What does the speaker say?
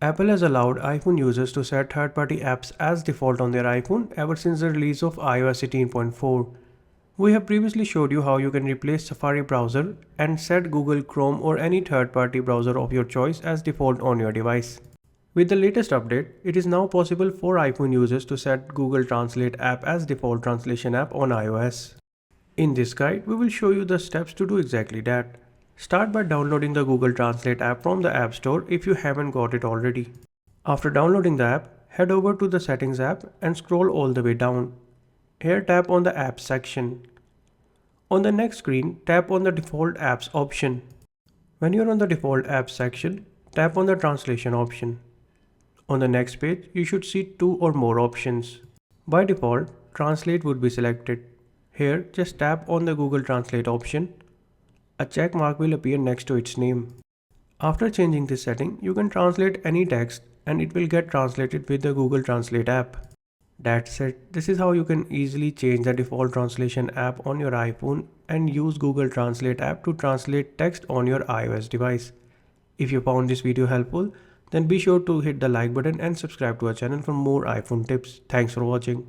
Apple has allowed iPhone users to set third-party apps as default on their iPhone ever since the release of iOS 18.4. We have previously showed you how you can replace Safari browser and set Google Chrome or any third-party browser of your choice as default on your device. With the latest update, it is now possible for iPhone users to set Google Translate app as default translation app on iOS. In this guide, we will show you the steps to do exactly that. Start by downloading the Google Translate app from the App Store if you haven't got it already. After downloading the app, head over to the Settings app and scroll all the way down. Here tap on the Apps section. On the next screen, tap on the Default Apps option. When you're on the Default Apps section, tap on the Translation option. On the next page, you should see two or more options. By default, Translate would be selected. Here, just tap on the Google Translate option. A check mark will appear next to its name. After changing this setting, you can translate any text and it will get translated with the Google Translate app. That's it. This is how you can easily change the default translation app on your iPhone and use Google Translate app to translate text on your iOS device. If you found this video helpful, then be sure to hit the like button and subscribe to our channel for more iPhone tips. Thanks for watching.